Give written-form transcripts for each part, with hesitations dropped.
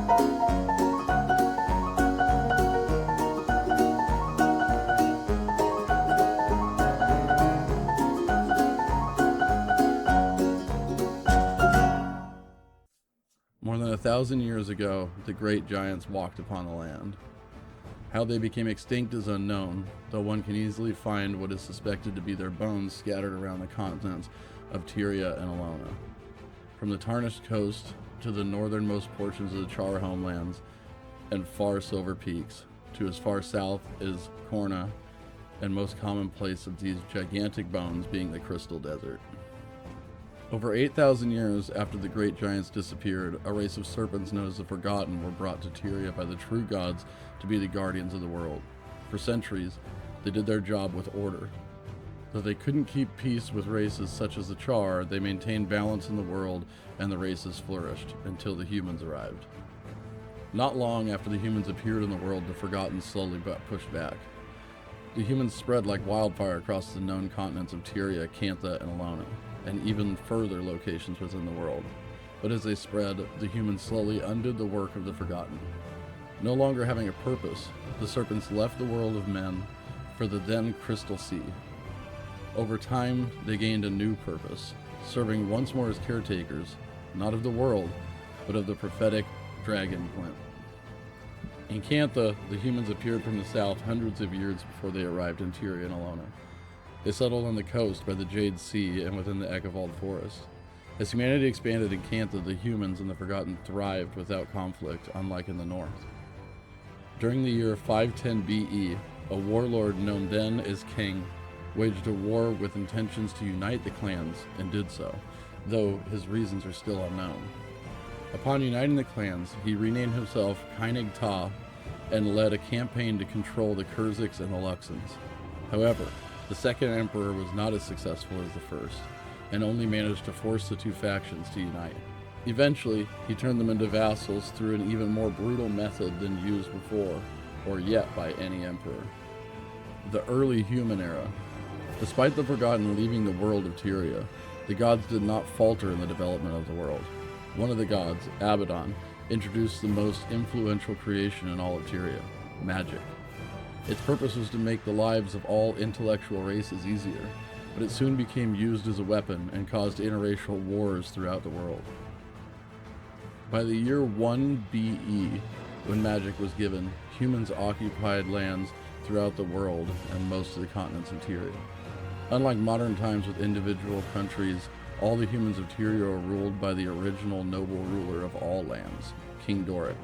More than 1,000 years ago, the great giants walked upon the land. How they became extinct is unknown, though one can easily find what is suspected to be their bones scattered around the continents of Tyria and Alona. From the Tarnished Coast to the northernmost portions of the Char homelands and far Silver Peaks, to as far south as Korna, and most commonplace of these gigantic bones being the Crystal Desert. Over 8,000 years after the great giants disappeared, a race of serpents known as the Forgotten were brought to Tyria by the true gods to be the guardians of the world. For centuries, they did their job with order. Though they couldn't keep peace with races such as the Char, they maintained balance in the world and the races flourished until the humans arrived. Not long after the humans appeared in the world, the Forgotten slowly pushed back. The humans spread like wildfire across the known continents of Tyria, Cantha, and Alona, and even further locations within the world. But as they spread, the humans slowly undid the work of the Forgotten. No longer having a purpose, the serpents left the world of men for the then Crystal Sea. Over time, they gained a new purpose, serving once more as caretakers, not of the world, but of the prophetic dragon glint. In Cantha, the humans appeared from the south hundreds of years before they arrived in Tyria and Alona. They settled on the coast by the Jade Sea and within the Ekavald Forest. As humanity expanded in Cantha, the humans and the Forgotten thrived without conflict, unlike in the north. During the year 510 BE, a warlord known then as King waged a war with intentions to unite the clans, and did so, though his reasons are still unknown. Upon uniting the clans, he renamed himself Kyneg Ta and led a campaign to control the Kurziks and the Luxons. However, the second emperor was not as successful as the first, and only managed to force the two factions to unite. Eventually, he turned them into vassals through an even more brutal method than used before, or yet by any emperor. The early human era. Despite the Forgotten leaving the world of Tyria, the gods did not falter in the development of the world. One of the gods, Abaddon, introduced the most influential creation in all of Tyria, magic. Its purpose was to make the lives of all intellectual races easier, but it soon became used as a weapon and caused interracial wars throughout the world. By the year 1 BE, when magic was given, humans occupied lands throughout the world and most of the continents of Tyria. Unlike modern times with individual countries, all the humans of Tyria were ruled by the original noble ruler of all lands, King Doric.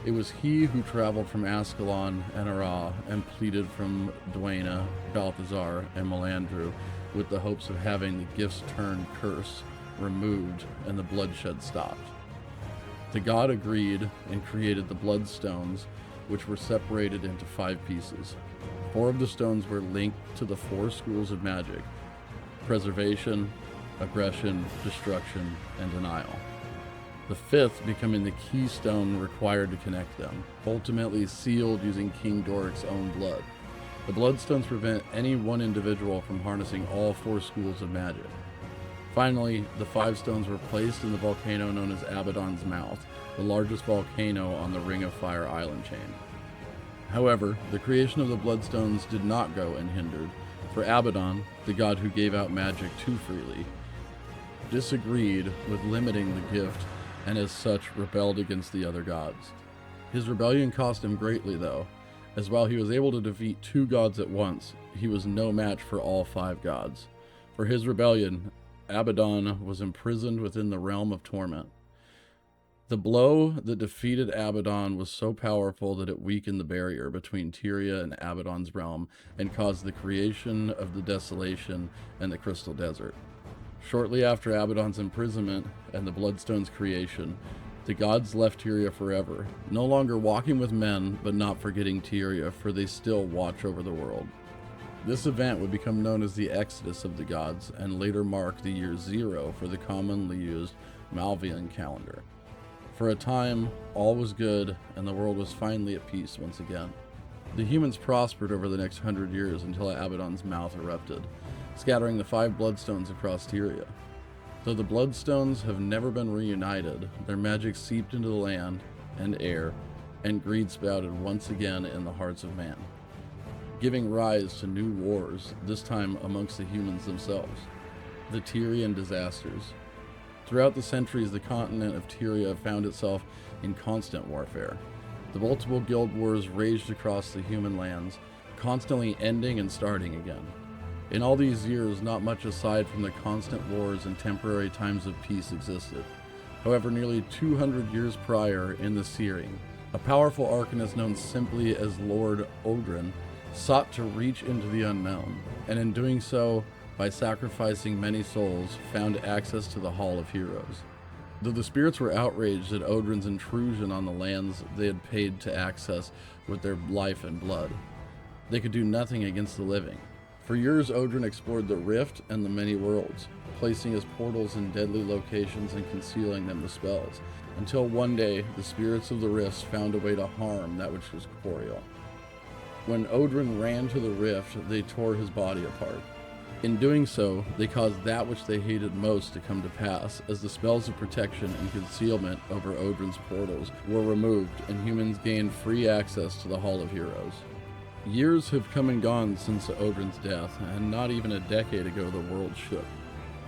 It was he who traveled from Ascalon and Ara and pleaded from Dwayna, Balthazar, and Melandru with the hopes of having the gifts turned curse removed and the bloodshed stopped. The god agreed and created the bloodstones, which were separated into 5 pieces. 4 of the stones were linked to the 4 schools of magic: preservation, aggression, destruction, and denial. The 5th becoming the keystone required to connect them, ultimately sealed using King Doric's own blood. The bloodstones prevent any one individual from harnessing all 4 schools of magic. Finally, the 5 stones were placed in the volcano known as Abaddon's Mouth, the largest volcano on the Ring of Fire island chain. However, the creation of the bloodstones did not go unhindered, for Abaddon, the god who gave out magic too freely, disagreed with limiting the gift and as such rebelled against the other gods. His rebellion cost him greatly though, as while he was able to defeat 2 gods at once, he was no match for all 5 gods. For his rebellion, Abaddon was imprisoned within the realm of torment. The blow that defeated Abaddon was so powerful that it weakened the barrier between Tyria and Abaddon's realm and caused the creation of the Desolation and the Crystal Desert. Shortly after Abaddon's imprisonment and the Bloodstone's creation, the gods left Tyria forever, no longer walking with men, but not forgetting Tyria, for they still watch over the world. This event would become known as the Exodus of the Gods, and later mark the year 0 for the commonly used Malvian calendar. For a time, all was good, and the world was finally at peace once again. The humans prospered over the next 100 years until Abaddon's mouth erupted, scattering the 5 bloodstones across Tyria. Though the Bloodstones have never been reunited, their magic seeped into the land and air, and greed sprouted once again in the hearts of man, giving rise to new wars, this time amongst the humans themselves. The Tyrian Disasters. Throughout the centuries, the continent of Tyria found itself in constant warfare. The multiple guild wars raged across the human lands, constantly ending and starting again. In all these years, not much aside from the constant wars and temporary times of peace existed. However, nearly 200 years prior, in the Searing, a powerful arcanist known simply as Lord Odrin sought to reach into the unknown, and in doing so, by sacrificing many souls, found access to the Hall of Heroes. Though the spirits were outraged at Odrin's intrusion on the lands they had paid to access with their life and blood, they could do nothing against the living. For years, Odrin explored the Rift and the many worlds, placing his portals in deadly locations and concealing them with spells, until one day the spirits of the Rifts found a way to harm that which was corporeal. When Odrin ran to the Rift, they tore his body apart. In doing so, they caused that which they hated most to come to pass, as the spells of protection and concealment over Odrin's portals were removed and humans gained free access to the Hall of Heroes. Years have come and gone since Odrin's death, and not even a decade ago the world shook.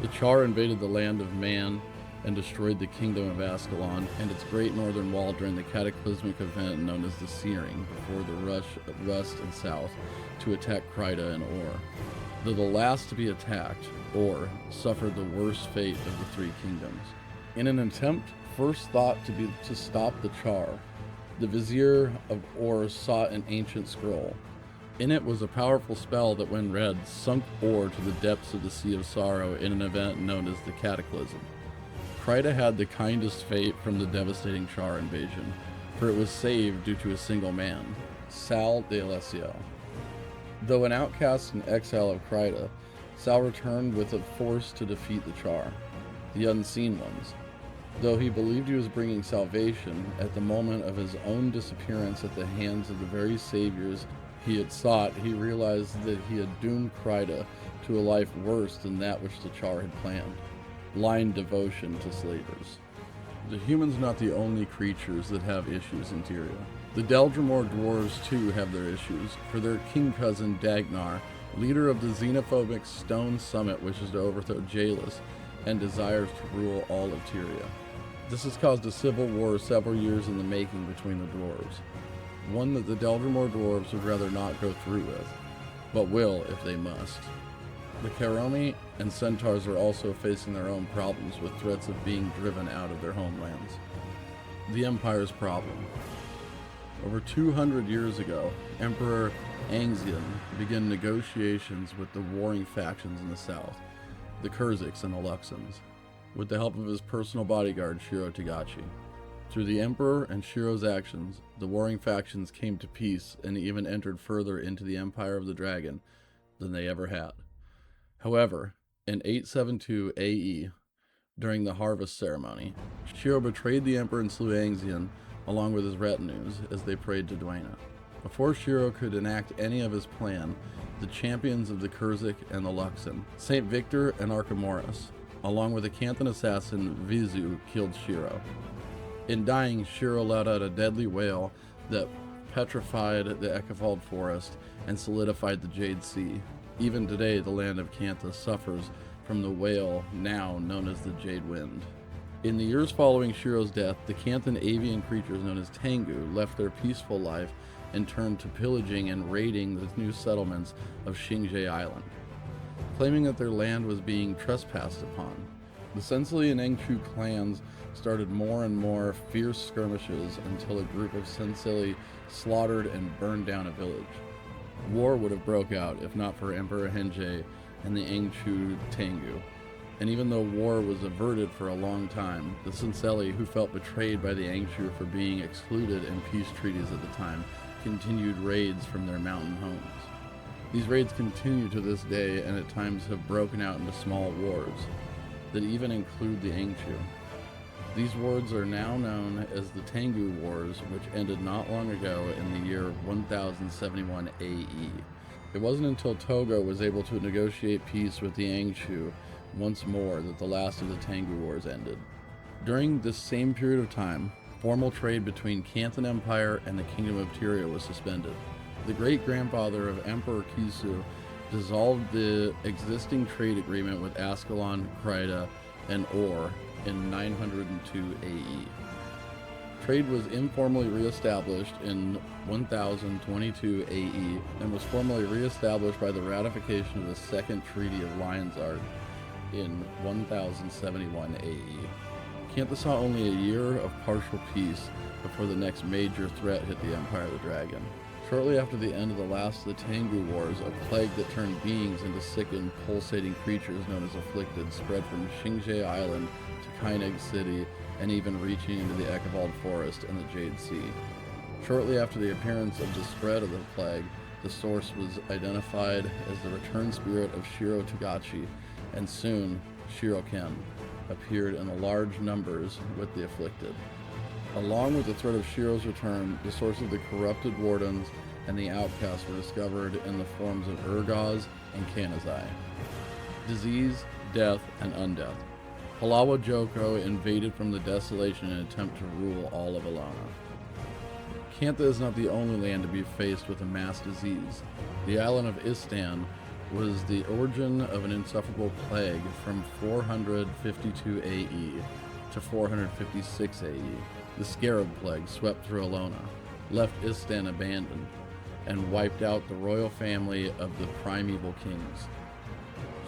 The Char invaded the land of man and destroyed the kingdom of Ascalon and its great northern wall during the cataclysmic event known as the Searing, before the rush of west and south to attack Kryta and Or. Though the last to be attacked, Or suffered the worst fate of the three kingdoms. In an attempt first thought to be to stop the Char, the Vizier of Or sought an ancient scroll. In it was a powerful spell that, when read, sunk Or to the depths of the Sea of Sorrow in an event known as the Cataclysm. Kryta had the kindest fate from the devastating Char invasion, for it was saved due to a single man, Sal de Alessio. Though an outcast and exile of Kryta, Sal returned with a force to defeat the Char, the Unseen Ones. Though he believed he was bringing salvation, at the moment of his own disappearance at the hands of the very saviors he had sought, he realized that he had doomed Kryta to a life worse than that which the Char had planned: blind devotion to slavers. The humans are not the only creatures that have issues in Tyria. The Deldrimor dwarves too have their issues, for their king cousin Dagnar, leader of the xenophobic Stone Summit, wishes to overthrow Jaelus and desires to rule all of Tyria. This has caused a civil war several years in the making between the dwarves, one that the Deldrimor dwarves would rather not go through with, but will if they must. The Karomi and Centaurs are also facing their own problems, with threats of being driven out of their homelands. The Empire's problem. Over 200 years ago, Emperor Angzian began negotiations with the warring factions in the south, the Kurziks and the Luxons, with the help of his personal bodyguard Shiro Tagachi. Through the Emperor and Shiro's actions, the warring factions came to peace and even entered further into the Empire of the Dragon than they ever had. However, in 872 AE, during the harvest ceremony, Shiro betrayed the Emperor and slew Angzian along with his retinues as they prayed to Dwayna. Before Shiro could enact any of his plan, the champions of the Kurzik and the Luxon, Saint Victor and Archimoris, along with the Canthan assassin Vizu, killed Shiro. In dying, Shiro let out a deadly wail that petrified the Ekefald forest and solidified the Jade Sea. Even today, the land of Cantha suffers from the wail now known as the Jade Wind. In the years following Shiro's death, the Canthan avian creatures known as Tengu left their peaceful life and turned to pillaging and raiding the new settlements of Xingje Island, claiming that their land was being trespassed upon. The Sensili and Engshu clans started more and more fierce skirmishes until a group of Sensili slaughtered and burned down a village. War would have broke out if not for Emperor Henjei and the Engshu Tengu. And even though war was averted for a long time, the Sensili, who felt betrayed by the Engshu for being excluded in peace treaties at the time, continued raids from their mountain homes. These raids continue to this day and at times have broken out into small wars that even include the Engshu. These wars are now known as the Tengu Wars, which ended not long ago in the year 1071 AE. It wasn't until Togo was able to negotiate peace with the Engshu once more that the last of the Tengu Wars ended. During this same period of time, formal trade between Kanthan Empire and the Kingdom of Tyria was suspended. The great-grandfather of Emperor Kisu dissolved the existing trade agreement with Ascalon, Kryta, and Or in 902 AE. Trade was informally re-established in 1022 AE and was formally re-established by the ratification of the Second Treaty of Lionsart in 1071 AE. Kantha saw only a year of partial peace before the next major threat hit the Empire of the Dragon. Shortly after the end of the last of the Tengu Wars, a plague that turned beings into sickened, pulsating creatures known as Afflicted spread from Xingzhe Island to Kaineg City and even reaching into the Ekavald Forest and the Jade Sea. Shortly after the appearance of the spread of the plague, the source was identified as the returned spirit of Shiro Togachi, and soon Shiroken appeared in large numbers with the Afflicted. Along with the threat of Shiro's return, the source of the corrupted wardens and the outcasts were discovered in the forms of Urgaz and Kanazai. Disease, death, and undeath. Palawa Joko invaded from the desolation in an attempt to rule all of Alona. Kantha is not the only land to be faced with a mass disease. The island of Istan was the origin of an insufferable plague from 452 AE to 456 AE. The Scarab Plague swept through Alona, left Istan abandoned, and wiped out the royal family of the primeval kings.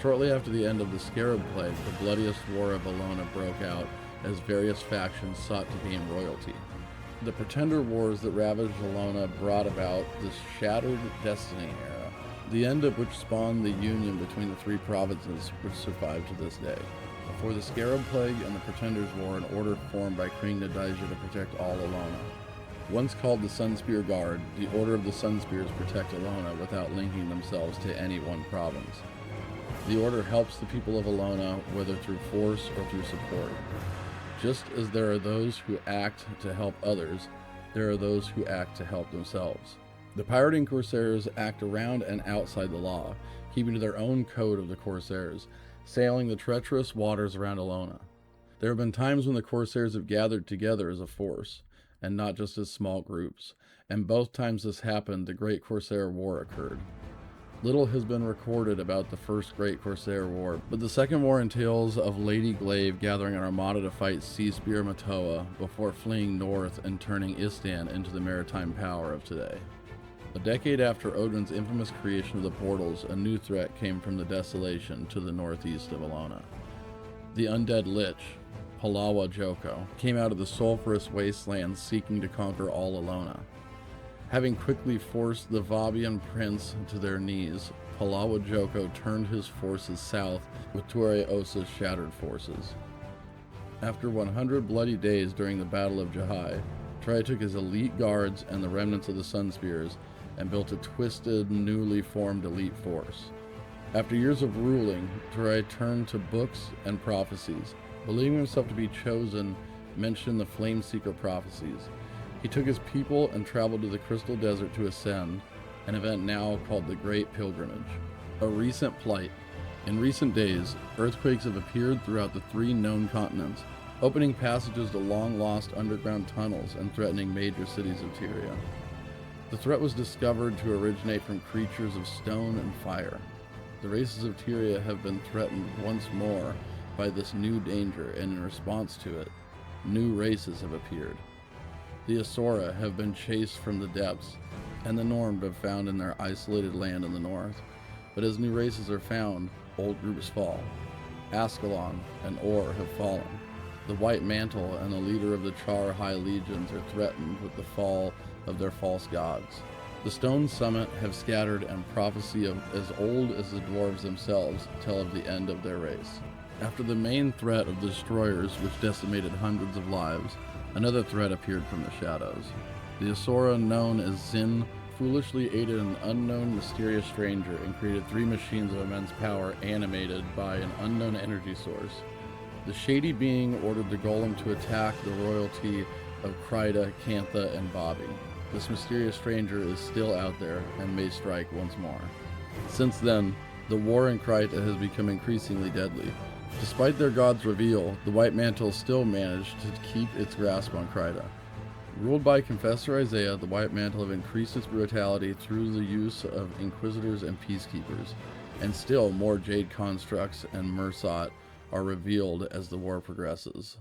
Shortly after the end of the Scarab Plague, the bloodiest war of Alona broke out as various factions sought to gain royalty. The Pretender Wars that ravaged Alona brought about the Shattered Destiny era, the end of which spawned the union between the three provinces which survive to this day. Before the Scarab Plague and the Pretenders' War, an order formed by Queen Nadaija to protect all Alona. Once called the Sunspear Guard, the Order of the Sunspears protect Alona without linking themselves to any one province. The Order helps the people of Alona, whether through force or through support. Just as there are those who act to help others, there are those who act to help themselves. The pirating Corsairs act around and outside the law, keeping to their own code of the Corsairs, sailing the treacherous waters around Alona. There have been times when the Corsairs have gathered together as a force, and not just as small groups, and both times this happened, the Great Corsair War occurred. Little has been recorded about the First Great Corsair War, but the Second War entails of Lady Glaive gathering an armada to fight Seaspear Matoa before fleeing north and turning Istan into the maritime power of today. A decade after Odin's infamous creation of the portals, a new threat came from the desolation to the northeast of Alona. The undead Lich, Palawa Joko, came out of the sulphurous wastelands seeking to conquer all Alona. Having quickly forced the Vabian prince to their knees, Palawa Joko turned his forces south with Ture Osa's shattered forces. After 100 bloody days during the Battle of Jahai, Ture took his elite guards and the remnants of the Sunspears and built a twisted, newly formed elite force. After years of ruling, Ture turned to books and prophecies. Believing himself to be chosen, mentioned the Flameseeker prophecies. He took his people and traveled to the Crystal Desert to ascend, an event now called the Great Pilgrimage. A recent plight. In recent days, earthquakes have appeared throughout the 3 known continents, opening passages to long-lost underground tunnels and threatening major cities of Tyria. The threat was discovered to originate from creatures of stone and fire. The races of Tyria have been threatened once more by this new danger, and in response to it, new races have appeared. The Asura have been chased from the depths, and the Normed have found in their isolated land in the north. But as new races are found, old groups fall. Ascalon and Or have fallen. The White Mantle and the leader of the Char High Legions are threatened with the fall of their false gods. The Stone Summit have scattered, and prophecy of as old as the dwarves themselves tell of the end of their race. After the main threat of the destroyers, which decimated hundreds of lives, another threat appeared from the shadows. The Asura, known as Zin, foolishly aided an unknown mysterious stranger and created 3 machines of immense power animated by an unknown energy source. The shady being ordered the golem to attack the royalty of Kryta, Kantha, and Bobby. This mysterious stranger is still out there and may strike once more. Since then, the war in Kryta has become increasingly deadly. Despite their god's reveal, the White Mantle still managed to keep its grasp on Kryta. Ruled by Confessor Isaiah, the White Mantle have increased its brutality through the use of Inquisitors and Peacekeepers, and still more Jade constructs and Mursat are revealed as the war progresses.